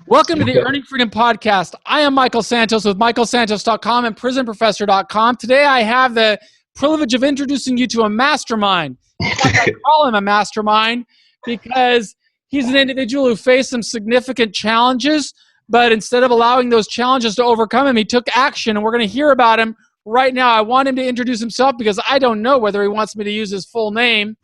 Welcome to the Earning Freedom Podcast. I am Michael Santos with michaelsantos.com and prisonprofessor.com. Today I have the privilege of introducing you to a mastermind. In fact, I call him a mastermind because he's an individual who faced some significant challenges, but instead of allowing those challenges to overcome him, he took action, and we're going to hear about him right now. I want him to introduce himself because I don't know whether he wants me to use his full name,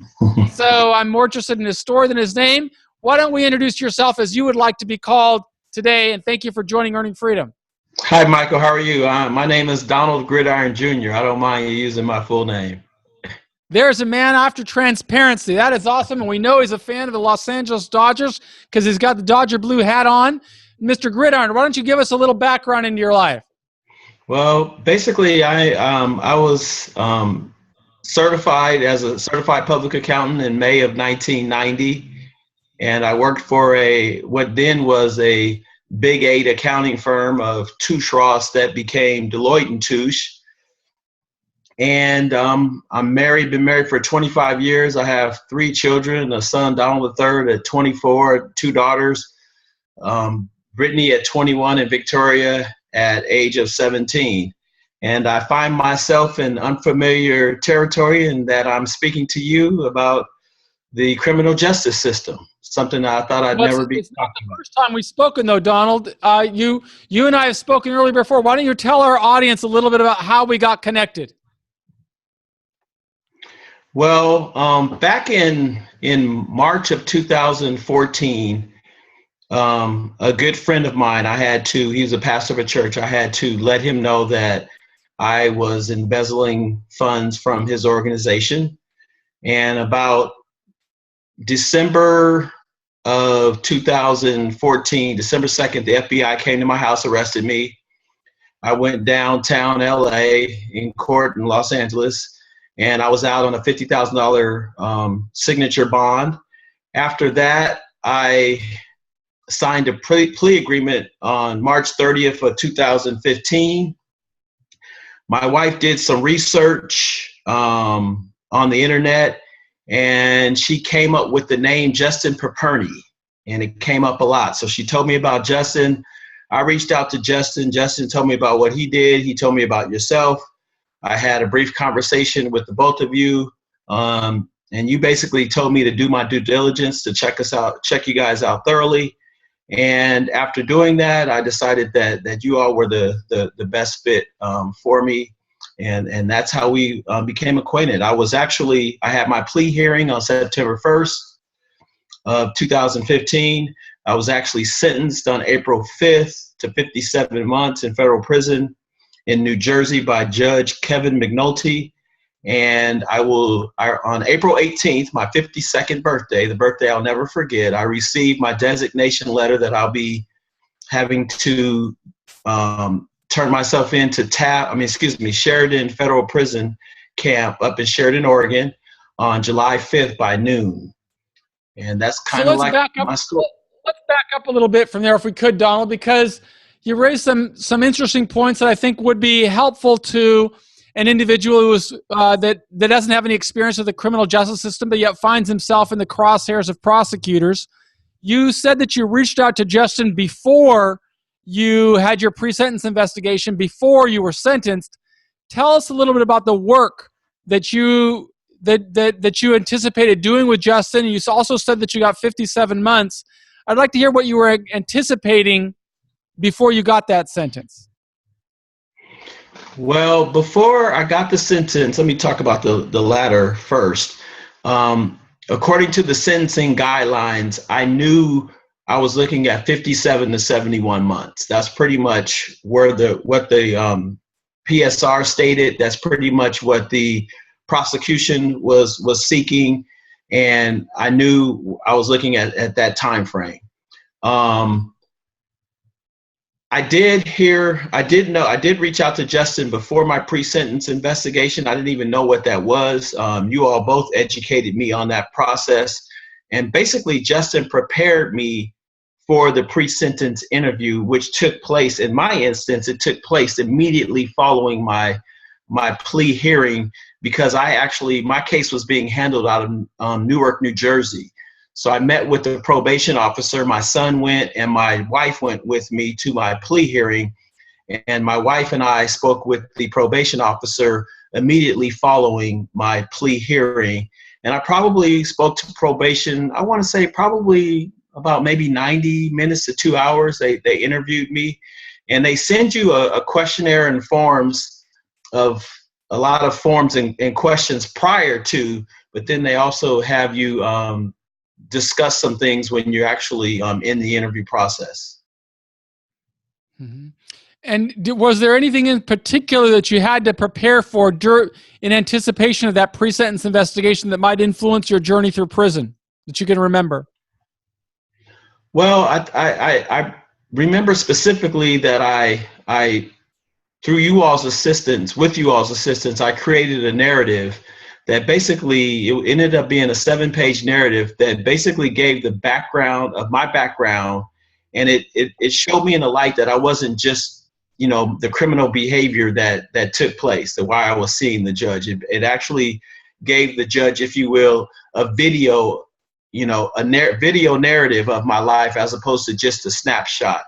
so I'm more interested in his story than his name. Why don't we introduce yourself as you would like to be called today, and thank you for joining Earning Freedom. Hi, Michael. How are you? My name is Donald Gridiron, Jr. I don't mind you using my full name. There's a man after transparency. That is awesome, and we know he's a fan of the Los Angeles Dodgers because he's got the Dodger blue hat on. Mr. Gridiron, why don't you give us a little background into your life? Well, basically, I was certified as a certified public accountant in May of 1990. And I worked for what then was a Big 8 accounting firm of Touche Ross that became Deloitte & Touche. And I'm married, been married for 25 years. I have 3 children, a son, Donald III, at 24, 2 daughters, Brittany at 21 and Victoria at age of 17. And I find myself in unfamiliar territory in that I'm speaking to you about the criminal justice system. Something I thought I'd never be talking about. It's not the first time we've spoken, though, Donald. You and I have spoken earlier before. Why don't you tell our audience a little bit about how we got connected? Well, back in March of 2014, a good friend of mine, he was a pastor of a church, I had to let him know that I was embezzling funds from his organization. And about December of 2014, December 2nd, the FBI came to my house, arrested me. I went downtown LA in court in Los Angeles, and I was out on a $50,000 signature bond. After that, I signed a plea agreement on March 30th of 2015. My wife did some research on the internet, and she came up with the name Justin Paperny, and it came up a lot. So she told me about Justin. I reached out to Justin. Justin told me about what he did. He told me about yourself. I had a brief conversation with the both of you, and you basically told me to do my due diligence, to check you guys out thoroughly. And after doing that, I decided that you all were the best fit for me. And that's how we became acquainted. I had my plea hearing on September 1st of 2015. I was actually sentenced on April 5th to 57 months in federal prison in New Jersey by Judge Kevin McNulty. And on April 18th, my 52nd birthday, the birthday I'll never forget, I received my designation letter that I'll be having to turn myself into Sheridan Federal Prison Camp up in Sheridan, Oregon on July 5th by noon. And that's kind of like my story. Let's back up a little bit from there if we could, Donald, because you raised some interesting points that I think would be helpful to an individual who is that doesn't have any experience with the criminal justice system, but yet finds himself in the crosshairs of prosecutors. You said that you reached out to Justin before you had your pre-sentence investigation, before you were sentenced. Tell us a little bit about the work that you anticipated doing with Justin. You also said that you got 57 months. I'd like to hear what you were anticipating before you got that sentence. Well, before I got the sentence, let me talk about the latter first. According to the sentencing guidelines, I knew I was looking at 57 to 71 months. That's pretty much what the PSR stated. That's pretty much what the prosecution was seeking, and I knew I was looking at that time frame. I did reach out to Justin before my pre-sentence investigation. I didn't even know what that was. You all both educated me on that process. And basically, Justin prepared me for the pre-sentence interview, which took place, in my instance, it took place immediately following my plea hearing, because my case was being handled out of Newark, New Jersey. So I met with the probation officer. My son went and my wife went with me to my plea hearing. And my wife and I spoke with the probation officer immediately following my plea hearing. And I probably spoke to probation, I want to say probably about maybe 90 minutes to 2 hours. They interviewed me, and they send you a questionnaire and forms of a lot of forms and questions prior to, but then they also have you discuss some things when you're actually in the interview process. Mm-hmm. And was there anything in particular that you had to prepare for in anticipation of that pre-sentence investigation that might influence your journey through prison that you can remember? Well, I remember specifically that I through you all's assistance, with you all's assistance, I created a narrative that basically it ended up being a 7-page narrative that basically gave the background of my background, and it showed me in the light that I wasn't just, you know, the criminal behavior that took place, the why I was seeing the judge. It actually gave the judge, if you will, a video, you know, video narrative of my life as opposed to just a snapshot.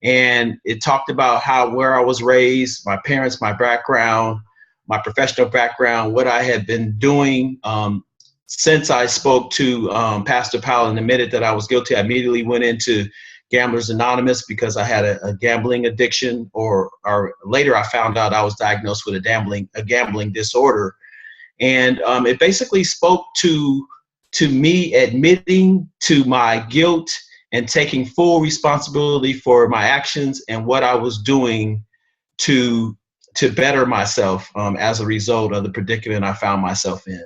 And it talked about where I was raised, my parents, my background, my professional background, what I had been doing since I spoke to Pastor Powell and admitted that I was guilty. I immediately went into Gamblers Anonymous because I had a gambling addiction, or later I found out I was diagnosed with a gambling disorder. And it basically spoke to me admitting to my guilt and taking full responsibility for my actions and what I was doing to better myself as a result of the predicament I found myself in.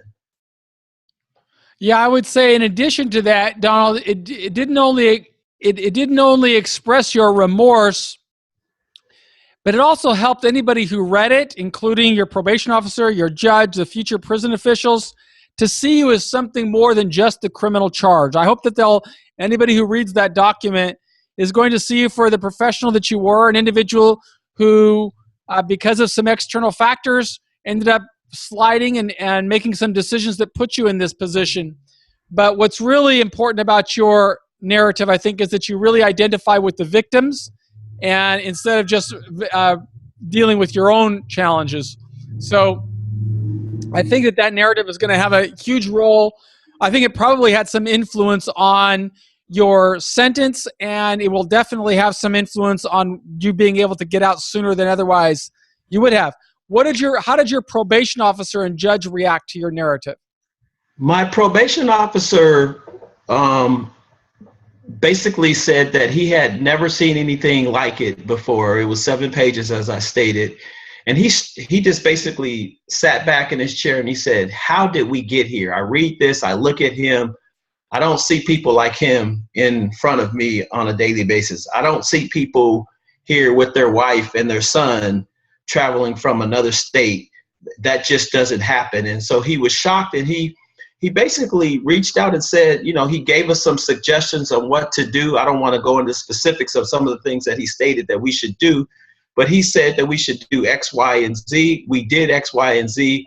Yeah, I would say in addition to that, Donald, it didn't only express your remorse, but it also helped anybody who read it, including your probation officer, your judge, the future prison officials, to see you as something more than just a criminal charge. I hope that anybody who reads that document is going to see you for the professional that you were, an individual who, because of some external factors, ended up sliding and making some decisions that put you in this position. But what's really important about your narrative, I think, is that you really identify with the victims, and instead of just dealing with your own challenges. So I think that narrative is going to have a huge role. I think it probably had some influence on your sentence, and it will definitely have some influence on you being able to get out sooner than otherwise you would have. How did your probation officer and judge react to your narrative? My probation officer basically said that he had never seen anything like it before. It was 7 pages, as I stated. And he just basically sat back in his chair and he said, how did we get here? I read this, I look at him. I don't see people like him in front of me on a daily basis. I don't see people here with their wife and their son traveling from another state. That just doesn't happen. And so he was shocked, and he basically reached out and said, you know, he gave us some suggestions on what to do. I don't want to go into specifics of some of the things that he stated that we should do, but he said that we should do X, Y, and Z. We did X, Y, and Z.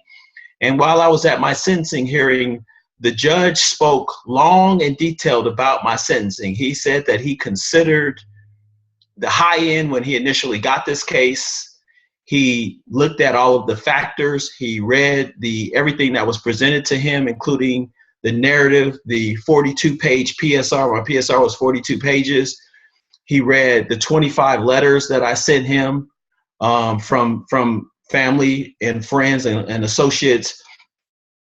And while I was at my sentencing hearing, the judge spoke long and detailed about my sentencing. He said that he considered the high end when he initially got this case. He looked at all of the factors. He read everything that was presented to him, including the narrative, the 42-page PSR. My PSR was 42 pages. He read the 25 letters that I sent him from family and friends and associates.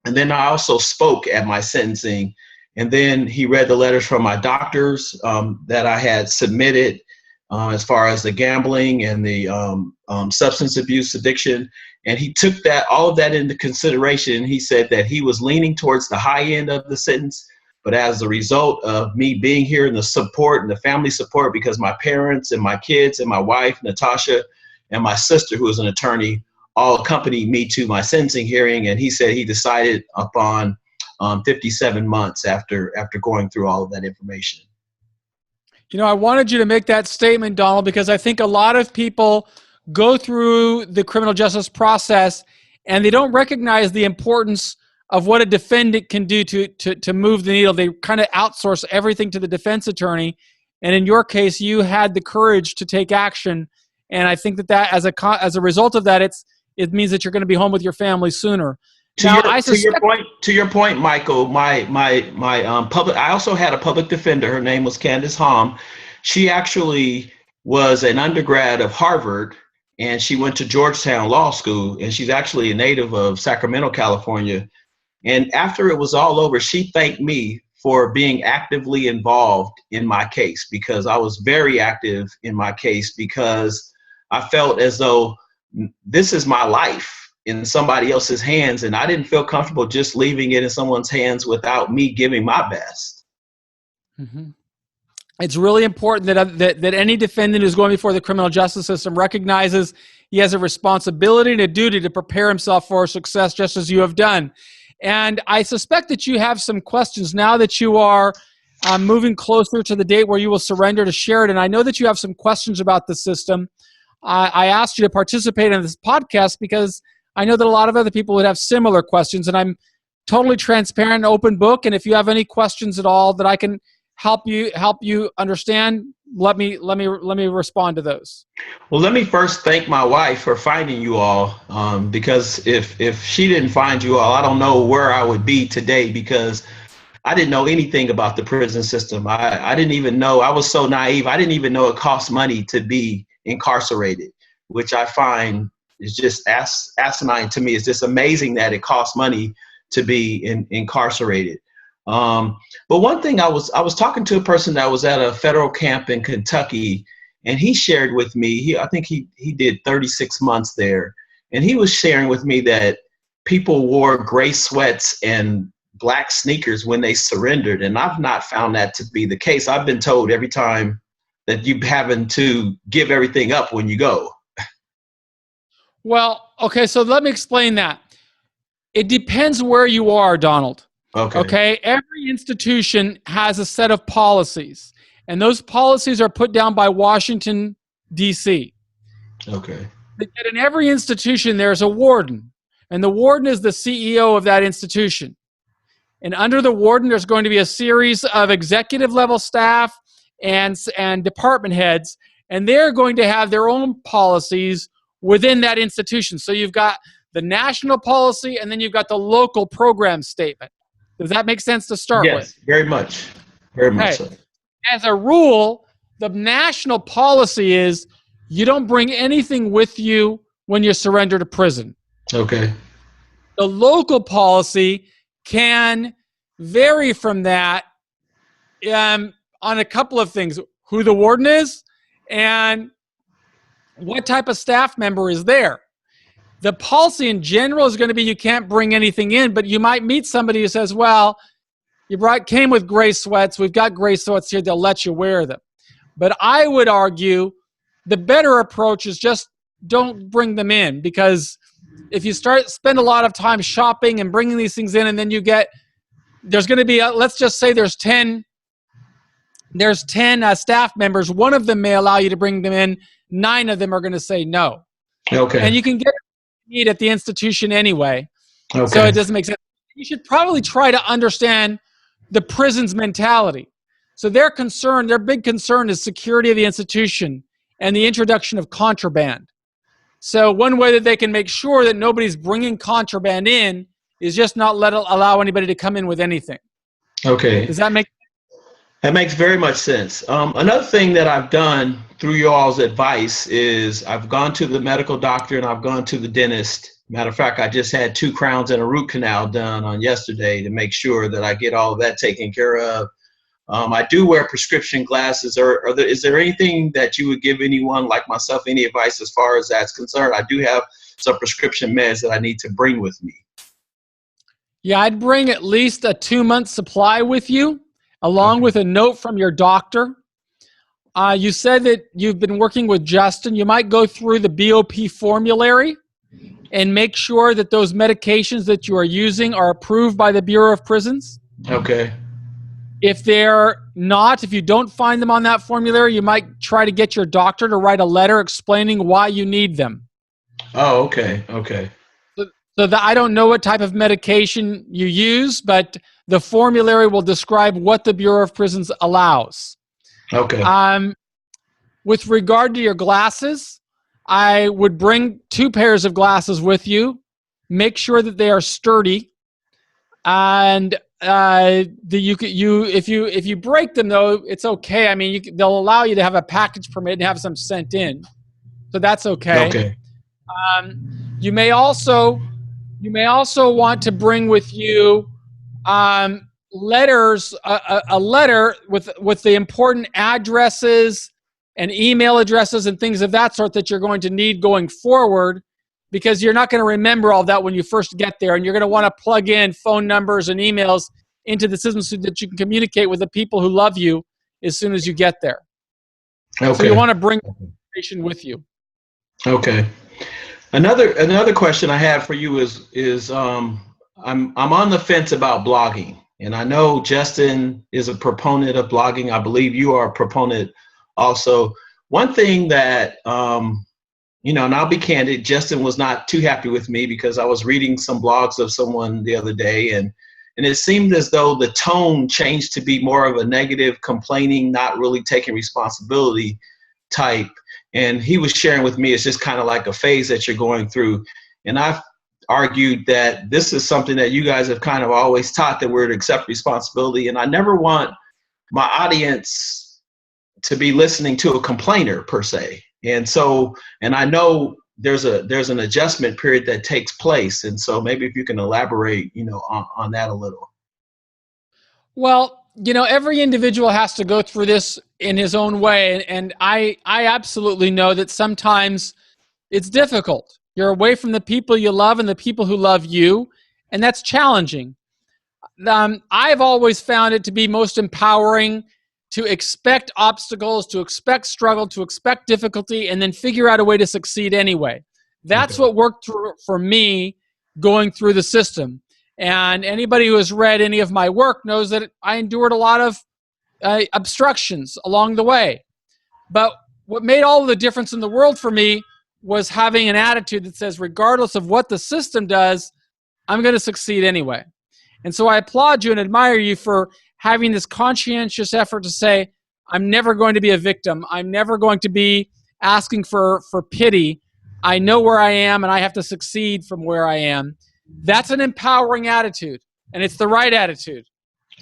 And then I also spoke at my sentencing. And then he read the letters from my doctors that I had submitted as far as the gambling and the substance abuse addiction. And he took all of that into consideration. He said that he was leaning towards the high end of the sentence, but as a result of me being here and the support and the family support, because my parents and my kids and my wife, Natasha, and my sister, who is an attorney, all accompanied me to my sentencing hearing. And he said he decided upon 57 months after going through all of that information. You know, I wanted you to make that statement, Donald, because I think a lot of people go through the criminal justice process and they don't recognize the importance of what a defendant can do to move the needle. They kind of outsource everything to the defense attorney. And in your case, you had the courage to take action. And I think that as a result of that, it means that you're going to be home with your family sooner. To your point, Michael, I also had a public defender. Her name was Candace Hom. She actually was an undergrad of Harvard, and she went to Georgetown Law School, and she's actually a native of Sacramento, California. And after it was all over, she thanked me for being actively involved in my case, because I was very active in my case, because I felt as though this is my life in somebody else's hands, and I didn't feel comfortable just leaving it in someone's hands without me giving my best. Mm-hmm. It's really important that any defendant who's going before the criminal justice system recognizes he has a responsibility and a duty to prepare himself for success, just as you have done. And I suspect that you have some questions now that you are moving closer to the date where you will surrender to Sheridan. I know that you have some questions about the system. I asked you to participate in this podcast because I know that a lot of other people would have similar questions, and I'm totally transparent and open book. And if you have any questions at all that I can help you understand, let me respond to those. Well, let me first thank my wife for finding you all, because if she didn't find you all, I don't know where I would be today, because I didn't know anything about the prison system. I didn't even know. I was so naive. I didn't even know it cost money to be incarcerated, which I find is just asinine to me. It's just amazing that it costs money to be incarcerated. But one thing, I was talking to a person that was at a federal camp in Kentucky, and he shared with me, I think he did 36 months there, and he was sharing with me that people wore gray sweats and black sneakers when they surrendered, and I've not found that to be the case. I've been told every time that you having to give everything up when you go. Well, okay, so let me explain that. It depends where you are, Donald. Okay. Every institution has a set of policies, and those policies are put down by Washington, D.C. Okay. But in every institution, there's a warden, and the warden is the CEO of that institution. And under the warden, there's going to be a series of executive level staff and department heads, and they're going to have their own policies within that institution. So you've got the national policy, and then you've got the local program statement. Does that make sense to start with? Yes, very much. Very much so. As a rule, the national policy is you don't bring anything with you when you surrender to prison. Okay. The local policy can vary from that on a couple of things: who the warden is and what type of staff member is there. The policy in general is going to be you can't bring anything in, but you might meet somebody who says, well, you came with gray sweats. We've got gray sweats here. They'll let you wear them. But I would argue the better approach is just don't bring them in, because if you spend a lot of time shopping and bringing these things in, and then there's going to be, let's just say there's 10 staff members. One of them may allow you to bring them in. 9 of them are going to say no. Okay. And you can get what you need at the institution anyway. Okay. So it doesn't make sense. You should probably try to understand the prison's mentality. So their big concern is security of the institution and the introduction of contraband. So one way that they can make sure that nobody's bringing contraband in is just not allow anybody to come in with anything. Okay. Does that make sense? That makes very much sense. Another thing that I've done through you all's advice is I've gone to the medical doctor and I've gone to the dentist. Matter of fact, I just had 2 crowns and a root canal done on yesterday to make sure that I get all of that taken care of. I do wear prescription glasses. Is there anything that you would give anyone like myself, any advice as far as that's concerned? I do have some prescription meds that I need to bring with me. Yeah, I'd bring at least a 2-month supply with you, along with a note from your doctor. You said that you've been working with Justin. You might go through the BOP formulary and make sure that those medications that you are using are approved by the Bureau of Prisons. Okay. If they're not, if you don't find them on that formulary, you might try to get your doctor to write a letter explaining why you need them. Oh, okay. Okay. So that I don't know what type of medication you use, but the formulary will describe what the Bureau of Prisons allows. Okay. With regard to your glasses, I would bring 2 pairs of glasses with you. Make sure that they are sturdy, and if you break them though, it's okay. I mean, they'll allow you to have a package permit and have some sent in, so that's okay. Okay. You may also want to bring with you letters, a letter with the important addresses and email addresses and things of that sort that you're going to need going forward, because you're not going to remember all that when you first get there, and you're going to want to plug in phone numbers and emails into the system so that you can communicate with the people who love you as soon as you get there. Okay. So you want to bring information with you. Okay. Another question I have for you is I'm on the fence about blogging, and I know Justin is a proponent of blogging. I believe you are a proponent also. One thing that and I'll be candid, Justin was not too happy with me because I was reading some blogs of someone the other day, and it seemed as though the tone changed to be more of a negative, complaining, not really taking responsibility type. And he was sharing with me, it's just kind of like a phase that you're going through. And I've argued that this is something that you guys have kind of always taught, that we're to accept responsibility. And I never want my audience to be listening to a complainer per se. And so, and I know there's an adjustment period that takes place. And so maybe if you can elaborate, on that a little. Well, every individual has to go through this in his own way. And I absolutely know that sometimes it's difficult. You're away from the people you love and the people who love you, and that's challenging. I've always found it to be most empowering to expect obstacles, to expect struggle, to expect difficulty, and then figure out a way to succeed anyway. That's what worked for me going through the system. And anybody who has read any of my work knows that I endured a lot of obstructions along the way. But what made all the difference in the world for me was having an attitude that says, regardless of what the system does, I'm going to succeed anyway. And so I applaud you and admire you for having this conscientious effort to say, I'm never going to be a victim. I'm never going to be asking for pity. I know where I am and I have to succeed from where I am. That's an empowering attitude, and it's the right attitude.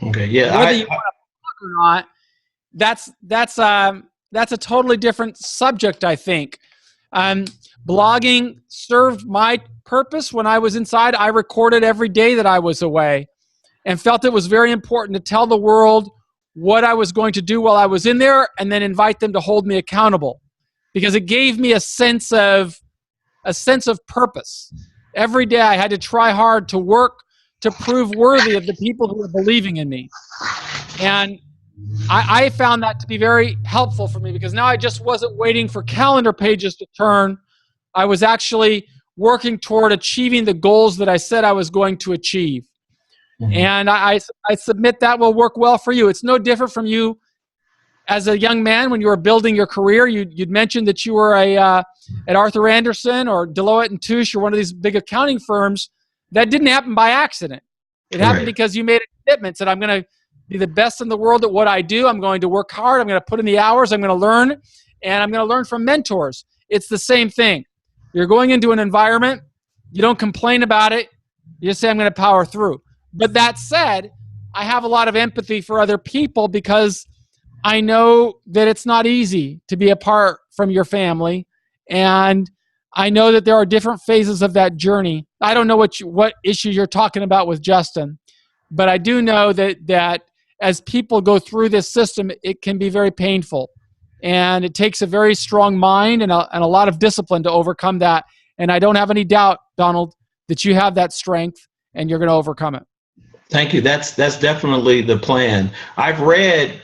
Okay, yeah. Whether you want to block or not, that's a totally different subject, I think. Blogging served my purpose when I was inside. I recorded every day that I was away and felt it was very important to tell the world what I was going to do while I was in there, and then invite them to hold me accountable, because it gave me a sense of purpose. Every day I had to try hard to work to prove worthy of the people who were believing in me. And I found that to be very helpful for me, because now I just wasn't waiting for calendar pages to turn. I was actually working toward achieving the goals that I said I was going to achieve. Mm-hmm. And I submit that will work well for you. It's no different from you as a young man when you were building your career. You'd mentioned that you were at Arthur Andersen or Deloitte & Touche or one of these big accounting firms. That didn't happen by accident. It happened because you made a commitment, said, I'm going to be the best in the world at what I do. I'm going to work hard. I'm going to put in the hours. I'm going to learn, and I'm going to learn from mentors. It's the same thing. You're going into an environment. You don't complain about it. You just say, I'm going to power through. But that said, I have a lot of empathy for other people, because I know that it's not easy to be apart from your family. And I know that there are different phases of that journey. I don't know what issue you're talking about with Justin, but I do know that as people go through this system, it can be very painful. And it takes a very strong mind and a lot of discipline to overcome that. And I don't have any doubt, Donald, that you have that strength and you're going to overcome it. Thank you. That's definitely the plan. I've read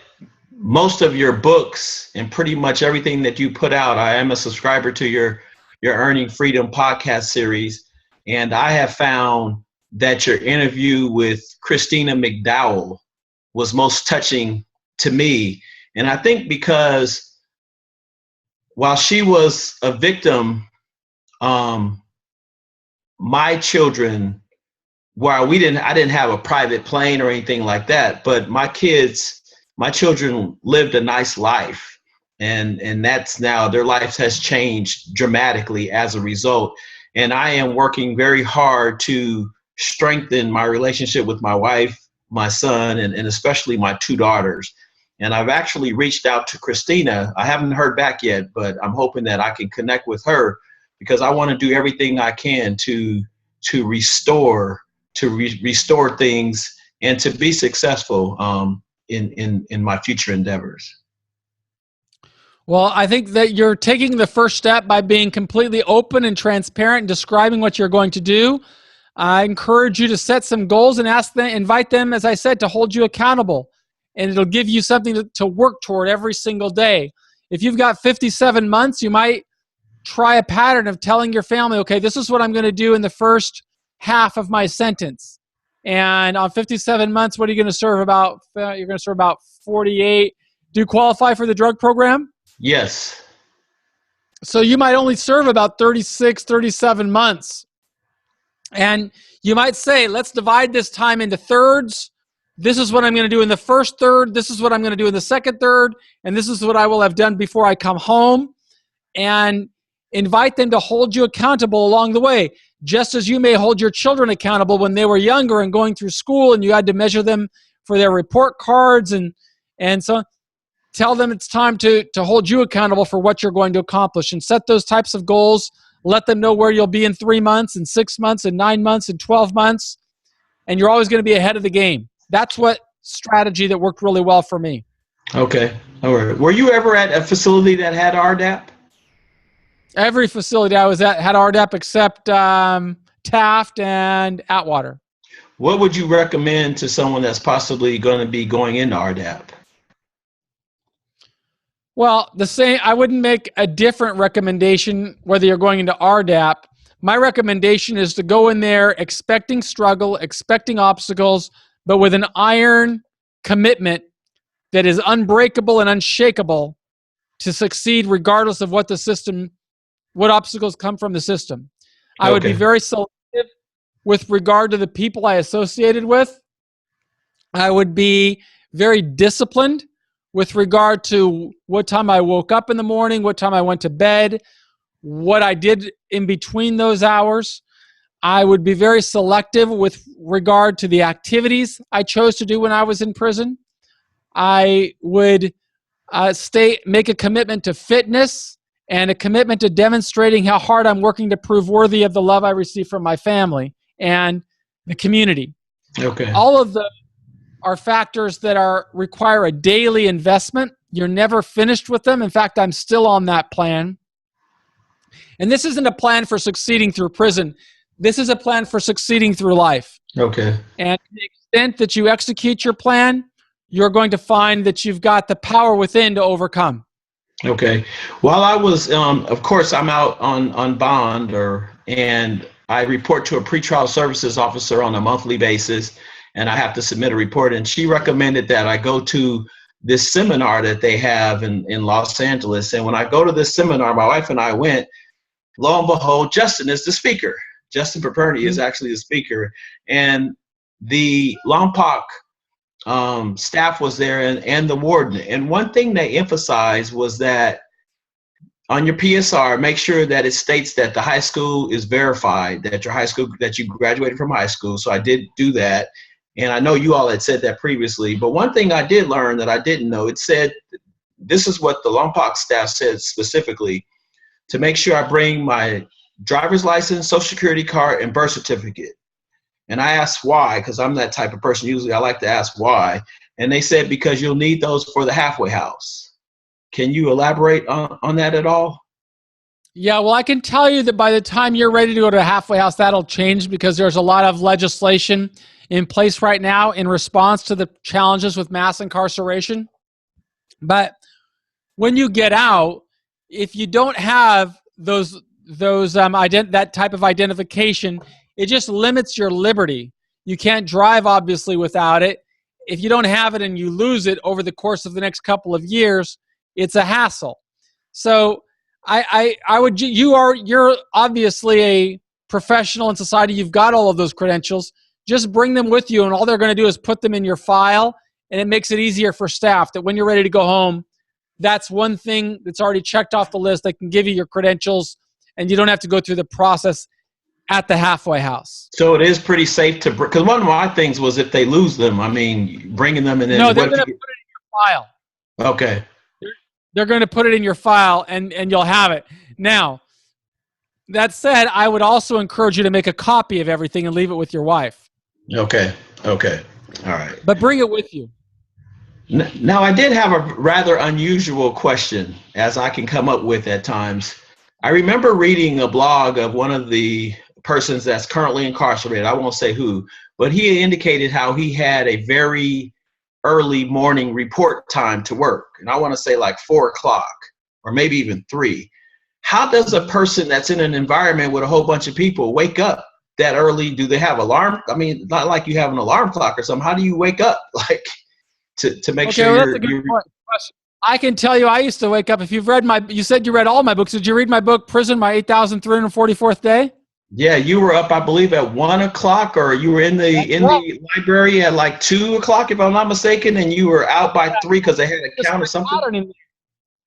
most of your books and pretty much everything that you put out. I am a subscriber to your Earning Freedom podcast series, and I have found that your interview with Christina McDowell was most touching to me. And I think because while she was a victim, my children, while I didn't have a private plane or anything like that, but my children lived a nice life. And that's now their life has changed dramatically as a result. And I am working very hard to strengthen my relationship with my wife, my son, and especially my two daughters. And I've actually reached out to Christina. I haven't heard back yet, but I'm hoping that I can connect with her, because I want to do everything I can to restore things and to be successful in my future endeavors. Well, I think that you're taking the first step by being completely open and transparent and describing what you're going to do. I encourage you to set some goals and invite them, as I said, to hold you accountable. And it'll give you something to work toward every single day. If you've got 57 months, you might try a pattern of telling your family, okay, this is what I'm going to do in the first half of my sentence. And on 57 months, what are you going to serve about? You're going to serve about 48. Do you qualify for the drug program? Yes. So you might only serve about 36, 37 months. And you might say, let's divide this time into thirds. This is what I'm going to do in the first third. This is what I'm going to do in the second third. And this is what I will have done before I come home. And invite them to hold you accountable along the way, just as you may hold your children accountable when they were younger and going through school and you had to measure them for their report cards. And so tell them it's time to hold you accountable for what you're going to accomplish, and set those types of goals. Let them know where you'll be in 3 months, and 6 months, and 9 months, and 12 months. And you're always going to be ahead of the game. That's what strategy that worked really well for me. Okay. All right. Were you ever at a facility that had RDAP? Every facility I was at had RDAP except Taft and Atwater. What would you recommend to someone that's possibly going to be going into RDAP? Well, I wouldn't make a different recommendation whether you're going into RDAP. My recommendation is to go in there expecting struggle, expecting obstacles, but with an iron commitment that is unbreakable and unshakable to succeed regardless of what obstacles come from the system. I would be very selective with regard to the people I associated with. I would be very disciplined with regard to what time I woke up in the morning, what time I went to bed, what I did in between those hours. I would be very selective with regard to the activities I chose to do when I was in prison. I would make a commitment to fitness and a commitment to demonstrating how hard I'm working to prove worthy of the love I receive from my family and the community. Okay. All of those are factors that require a daily investment. You're never finished with them. In fact, I'm still on that plan. And this isn't a plan for succeeding through prison. This is a plan for succeeding through life. Okay. And to the extent that you execute your plan, you're going to find that you've got the power within to overcome. Okay. While I was, of course, I'm out on bond, and I report to a pretrial services officer on a monthly basis, and I have to submit a report. And she recommended that I go to this seminar that they have in Los Angeles. And when I go to this seminar, my wife and I went. Lo and behold, Justin is the speaker. Justin Paperny is actually the speaker, and the Lompoc staff was there, and the warden. And one thing they emphasized was that on your PSR, make sure that it states that the high school is verified, that you graduated from high school. So I did do that. And I know you all had said that previously, but one thing I did learn that I didn't know, it said, this is what the Lompoc staff said specifically, to make sure I bring my driver's license, social security card, and birth certificate. And I asked why, because I'm that type of person. Usually I like to ask why. And they said, because you'll need those for the halfway house. Can you elaborate on that at all? Yeah, well, I can tell you that by the time you're ready to go to a halfway house, that'll change, because there's a lot of legislation in place right now in response to the challenges with mass incarceration. But when you get out, if you don't have that type of identification, it just limits your liberty. You can't drive, obviously, without it. If you don't have it and you lose it over the course of the next couple of years, it's a hassle. So you're obviously professional in society. You've got all of those credentials. Just bring them with you, and all they're going to do is put them in your file, and it makes it easier for staff that when you're ready to go home, that's one thing that's already checked off the list. They can give you your credentials, and you don't have to go through the process at the halfway house. So it is pretty safe to, because one of my things was if they lose them, I mean, bringing them and then. No, they're going to put it in your file. Okay. They're going to put it in your file, and you'll have it. Now, that said, I would also encourage you to make a copy of everything and leave it with your wife. Okay. Okay. All right. But bring it with you. Now, I did have a rather unusual question, as I can come up with at times. I remember reading a blog of one of the persons that's currently incarcerated. I won't say who, but he indicated how he had a very early morning report time to work. And I want to say like 4 o'clock or maybe even 3. How does a person that's in an environment with a whole bunch of people wake up that early? Do they have alarm? I mean, not like you have an alarm clock or something. How do you wake up? Like to make sure well, that's a good question. I can tell you, I used to wake up. If you've read you said you read all my books. Did you read my book, Prison, My 8,344th Day? Yeah, you were up, I believe, at 1 o'clock, or you were in the library at like 2 o'clock, if I'm not mistaken, and you were out by 3 because they had a count or something.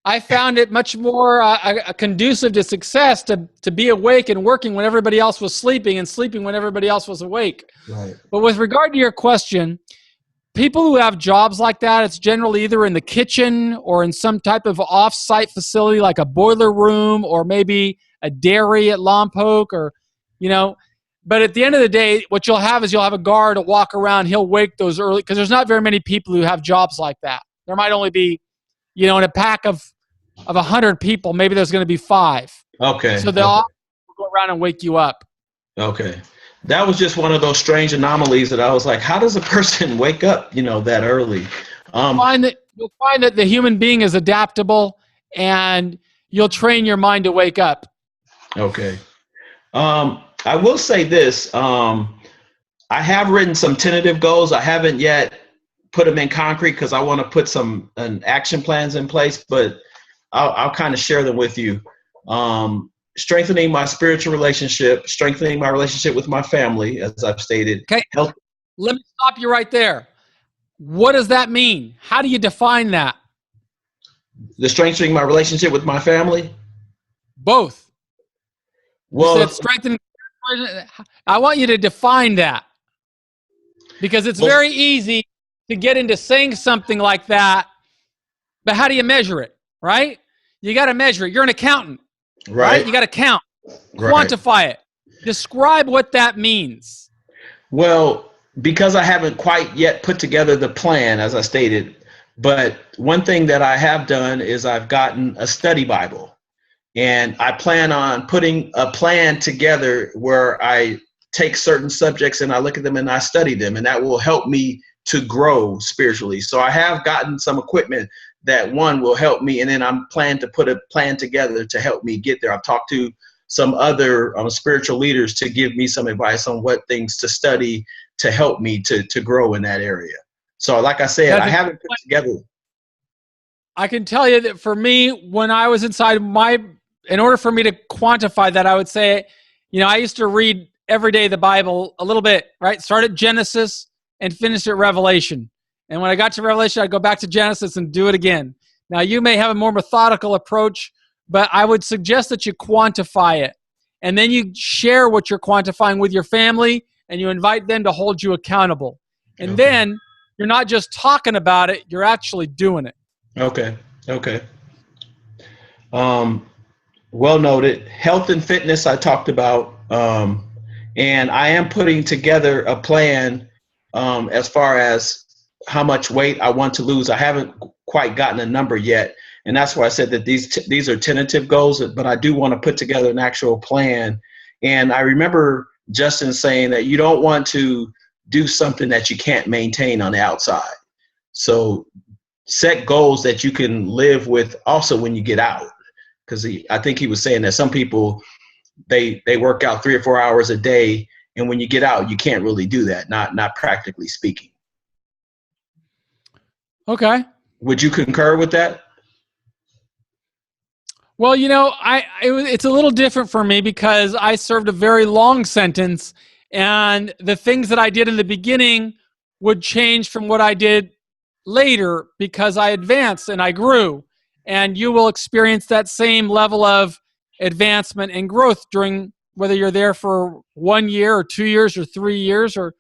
I found it much more conducive to success to be awake and working when everybody else was sleeping and sleeping when everybody else was awake. Right. But with regard to your question, people who have jobs like that, it's generally either in the kitchen or in some type of off-site facility like a boiler room or maybe a dairy at Lompoc or, but at the end of the day, what you'll have is you'll have a guard to walk around. He'll wake those early because there's not very many people who have jobs like that. There might only be, in a pack of 100 people, maybe there's going to be 5. Okay. So they'll all go around and wake you up. Okay. That was just one of those strange anomalies that I was like, how does a person wake up, that early? You'll find that the human being is adaptable, and you'll train your mind to wake up. Okay. I will say this. I have written some tentative goals. I haven't yet put them in concrete because I want to put some action plans in place, but I'll kind of share them with you. Strengthening my spiritual relationship, strengthening my relationship with my family, as I've stated. Okay. Let me stop you right there. What does that mean? How do you define that? The strengthening my relationship with my family? Both. Well, you said strengthening. I want you to define that because it's very easy to get into saying something like that, but how do you measure it, right? You got to measure it. You're an accountant. Right? You got to count, quantify it, describe what that means. Well, because I haven't quite yet put together the plan, as I stated, but one thing that I have done is I've gotten a study Bible, and I plan on putting a plan together where I take certain subjects and I look at them and I study them, and that will help me to grow spiritually. So I have gotten some equipment that will help me, and then I'm planning to put a plan together to help me get there. I've talked to some other spiritual leaders to give me some advice on what things to study to help me to grow in that area. So like I said, I haven't put together. I can tell you that for me, when I was inside in order for me to quantify that, I would say, I used to read every day the Bible a little bit, right? Start at Genesis and finish at Revelation. And when I got to Revelation, I'd go back to Genesis and do it again. Now, you may have a more methodical approach, but I would suggest that you quantify it. And then you share what you're quantifying with your family, and you invite them to hold you accountable. And then you're not just talking about it, you're actually doing it. Okay. Well noted. Health and fitness I talked about. And I am putting together a plan as far as how much weight I want to lose. I haven't quite gotten a number yet. And that's why I said that these are tentative goals, but I do want to put together an actual plan. And I remember Justin saying that you don't want to do something that you can't maintain on the outside. So set goals that you can live with also when you get out. Because I think he was saying that some people, they work out 3 or 4 hours a day, and when you get out, you can't really do that, not practically speaking. Okay. Would you concur with that? Well, it's a little different for me because I served a very long sentence, and the things that I did in the beginning would change from what I did later because I advanced and I grew. And you will experience that same level of advancement and growth during whether you're there for 1 year or 2 years or 3 years or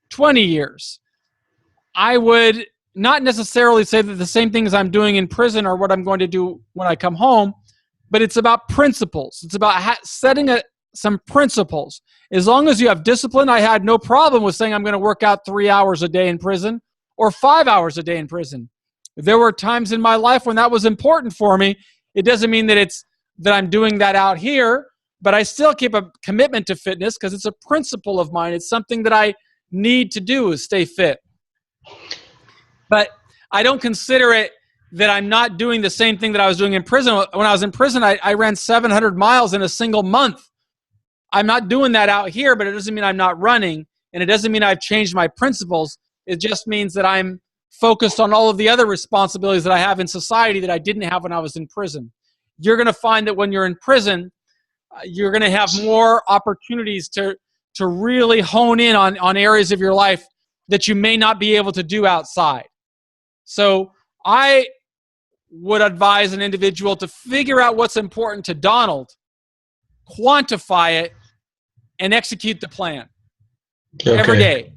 20 years. I would not necessarily say that the same things I'm doing in prison are what I'm going to do when I come home, but it's about principles. It's about setting some principles. As long as you have discipline, I had no problem with saying I'm going to work out 3 hours a day in prison or 5 hours a day in prison. There were times in my life when that was important for me. It doesn't mean that I'm doing that out here, but I still keep a commitment to fitness because it's a principle of mine. It's something that I need to do is stay fit. But I don't consider it that I'm not doing the same thing that I was doing in prison. When I was in prison, I ran 700 miles in a single month. I'm not doing that out here, but it doesn't mean I'm not running, and it doesn't mean I've changed my principles. It just means that I'm focused on all of the other responsibilities that I have in society that I didn't have when I was in prison. You're going to find that when you're in prison, you're going to have more opportunities to really hone in on areas of your life that you may not be able to do outside. So I would advise an individual to figure out what's important to Donald, quantify it, and execute the plan every day.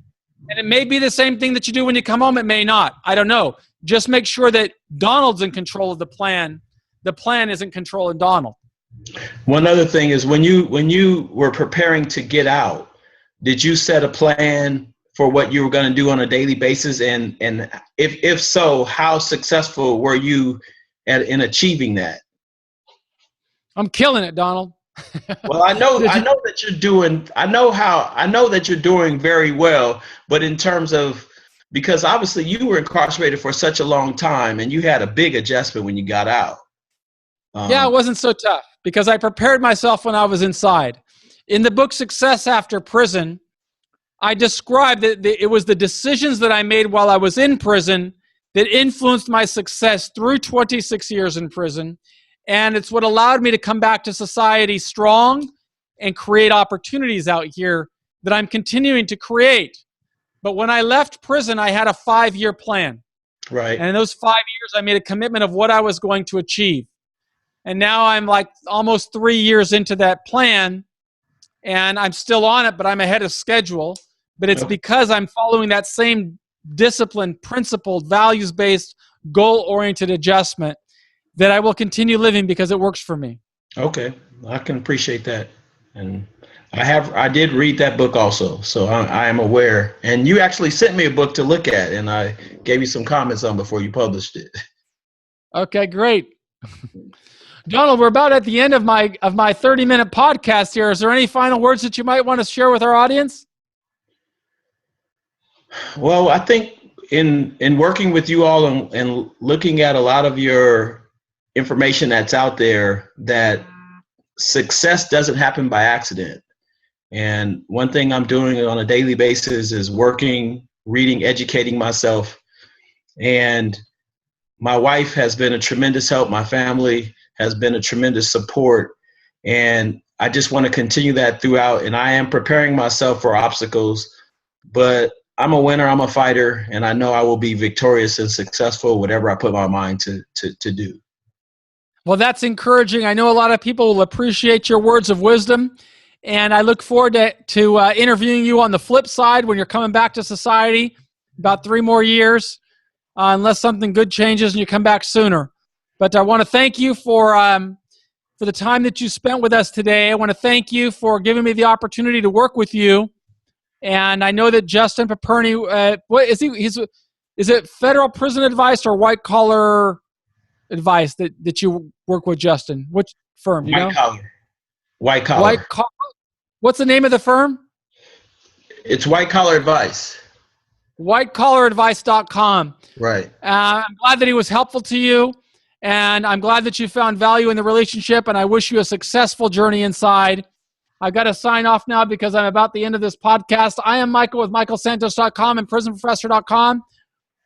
And it may be the same thing that you do when you come home. It may not. I don't know. Just make sure that Donald's in control of the plan. The plan isn't controlling Donald. One other thing is when you were preparing to get out, did you set a plan for what you were going to do on a daily basis? And if so, how successful were you in achieving that? I'm killing it, Donald. Well, I know that you're doing. I know that you're doing very well. But in terms of, because obviously you were incarcerated for such a long time, and you had a big adjustment when you got out. Yeah, it wasn't so tough because I prepared myself when I was inside. In the book Success After Prison, I described that it was the decisions that I made while I was in prison that influenced my success through 26 years in prison. And it's what allowed me to come back to society strong and create opportunities out here that I'm continuing to create. But when I left prison, I had a 5-year plan. Right. And in those 5 years, I made a commitment of what I was going to achieve. And now I'm like almost 3 years into that plan, and I'm still on it, but I'm ahead of schedule. But it's because I'm following that same disciplined, principled, values-based, goal-oriented adjustment that I will continue living because it works for me. Okay, I can appreciate that. And I did read that book also, so I am aware. And you actually sent me a book to look at, and I gave you some comments on before you published it. Okay, great. Donald, we're about at the end of my 30-minute podcast here. Is there any final words that you might want to share with our audience? Well, I think in working with you all and looking at a lot of your information that's out there, that success doesn't happen by accident. And one thing I'm doing on a daily basis is working, reading, educating myself. And my wife has been a tremendous help. My family has been a tremendous support. And I just want to continue that throughout. And I am preparing myself for obstacles, but I'm a winner, I'm a fighter, and I know I will be victorious and successful, whatever I put my mind to do. Well, that's encouraging. I know a lot of people will appreciate your words of wisdom, and I look forward to interviewing you on the flip side when you're coming back to society, about 3 more years, unless something good changes and you come back sooner. But I want to thank you for the time that you spent with us today. I want to thank you for giving me the opportunity to work with you. And I know that Justin Paperny, what is he? Is it federal prison advice or white collar advice that you work with, Justin? Which firm? White collar. White collar. What's the name of the firm? It's White Collar Advice. WhiteCollarAdvice.com. Right. I'm glad that he was helpful to you, and I'm glad that you found value in the relationship, and I wish you a successful journey inside. I've got to sign off now because I'm about the end of this podcast. I am Michael with MichaelSantos.com and PrisonProfessor.com.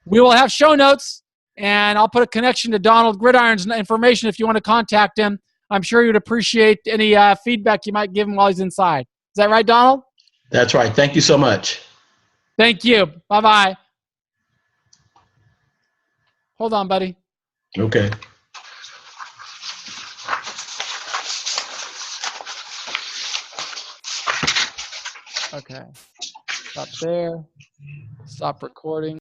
We will have show notes, and I'll put a connection to Donald Gridiron's information if you want to contact him. I'm sure he would appreciate any feedback you might give him while he's inside. Is that right, Donald? That's right. Thank you so much. Thank you. Bye-bye. Hold on, buddy. Okay. Okay. Stop there. Stop recording.